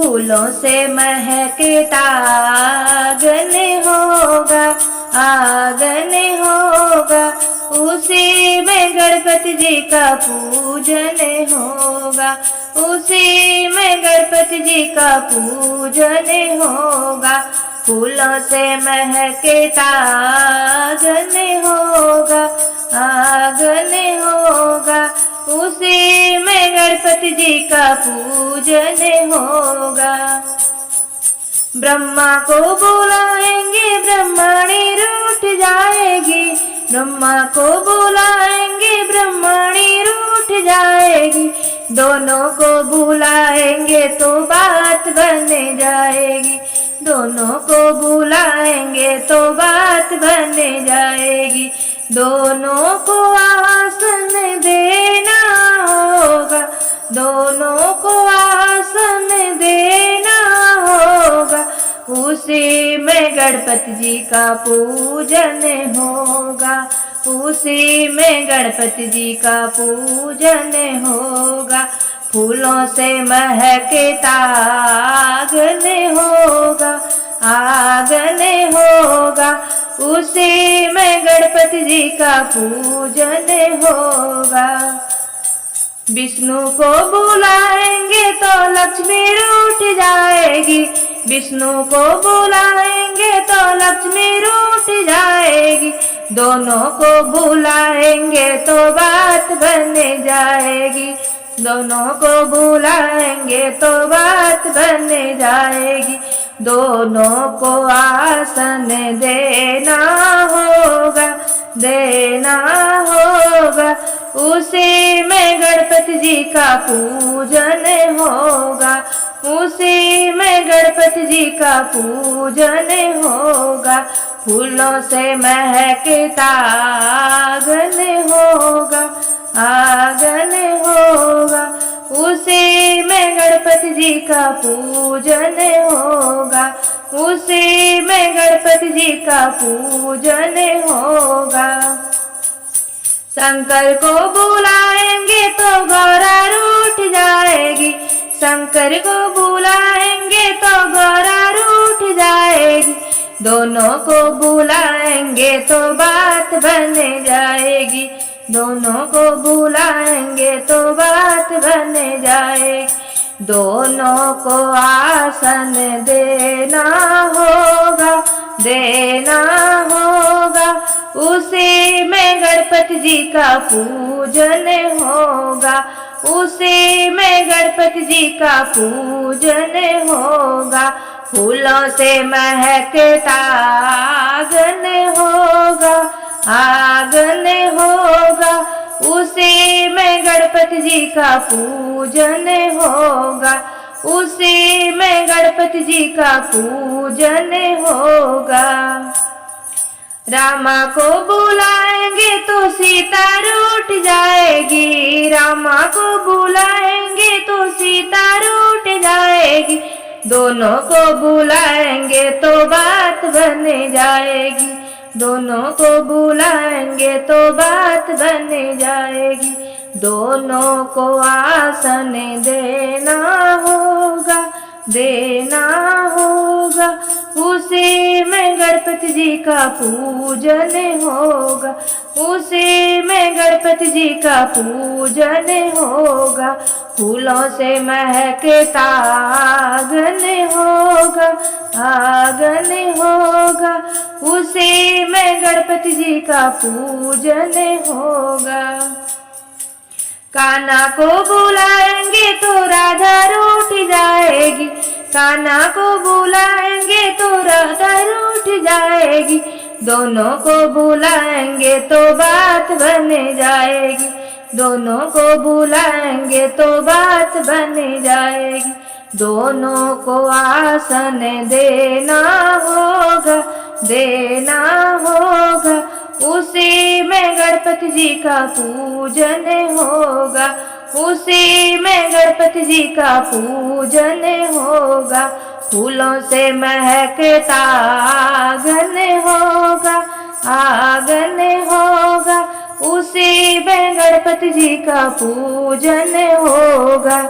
फूलों से महकता आंगन होगा, आंगन होगा, उसी में गणपति जी का पूजन होगा, उसी में गणपति जी का पूजन होगा। फूलों से महकता आंगन होगा, आंगन होगा, उसी में गणपति जी का पूजन होगा। ब्रह्मा को बुलाएंगे ब्रह्मणी रूठ जाएगी, ब्रह्मा को बुलाएंगे ब्रह्मणी रूठ जाएगी, दोनों को बुलाएंगे तो बात बन जाएगी, दोनों को बुलाएंगे तो बात बन जाएगी। दोनों को आसन देना होगा, दोनों को आसन देना होगा, उसी में गणपति जी का पूजन होगा, उसी में गणपति जी का पूजन होगा। फूलों से महकता आंगन होगा, आंगन होगा, उसी में गणपति जी का पूजन होगा। विष्णु को बुलाएंगे तो लक्ष्मी रूठ जाएगी, विष्णु को बुलाएंगे तो लक्ष्मी रूठ जाएगी, दोनों को बुलाएंगे तो बात बन जाएगी, दोनों को बुलाएंगे तो बात बन जाएगी। दोनों को आसन देना होगा, देना होगा, उसी में गणपति जी का पूजन होगा, उसी में गणपति जी का पूजन होगा। फूलों से महकता आंगन होगा, आंगन होगा, उसी में गणपति जी का पूजन होगा, उसी में गणपति जी का पूजन होगा। शंकर को बुलाएंगे तो गौरा रूठ जाएगी, शंकर को बुलाएंगे तो गौरा रूठ जाएगी, दोनों को बुलाएंगे तो बात बन जाएगी, दोनों को बुलाएंगे तो बात बन जाएगी। दोनों को आसन देना होगा, देना होगा, उसी में गणपति जी का पूजन होगा, उसी में गणपति जी का पूजन होगा। फूलों से महकता आंगन होगा, आंगन होगा, उसी में गणपति जी का पूजन होगा, उसी में गणपति जी का पूजन होगा। रामा को बुलाएंगे तो सीता रूठ जाएगी, रामा को बुलाएंगे तो सीता रूठ जाएगी, दोनों को बुलाएंगे तो बात बन जाएगी, दोनों को बुलाएंगे तो बात बन जाएगी। दोनों को आसन देना होगा, देना होगा, उसी में गणपति जी का पूजन होगा, उसी में गणपति जी का पूजन होगा। फूलों से महकता आंगन होगा, आंगन होगा, उसी में गणपति जी का पूजन होगा। कान्हा को बुलाएंगे तो राधा रूठ जाएगी, कान्हा को बुलाएंगे तो राधा रूठ जाएगी, दोनों को बुलाएंगे तो बात बन जाएगी, दोनों को बुलाएंगे तो बात बन जाएगी। दोनों को आसन देना होगा, देना होगा, उसी में गणपति जी का पूजन होगा, उसी में गणपति जी का पूजन होगा। फूलों से महकता आंगन होगा, आंगन होगा, उसी में गणपति जी का पूजन होगा।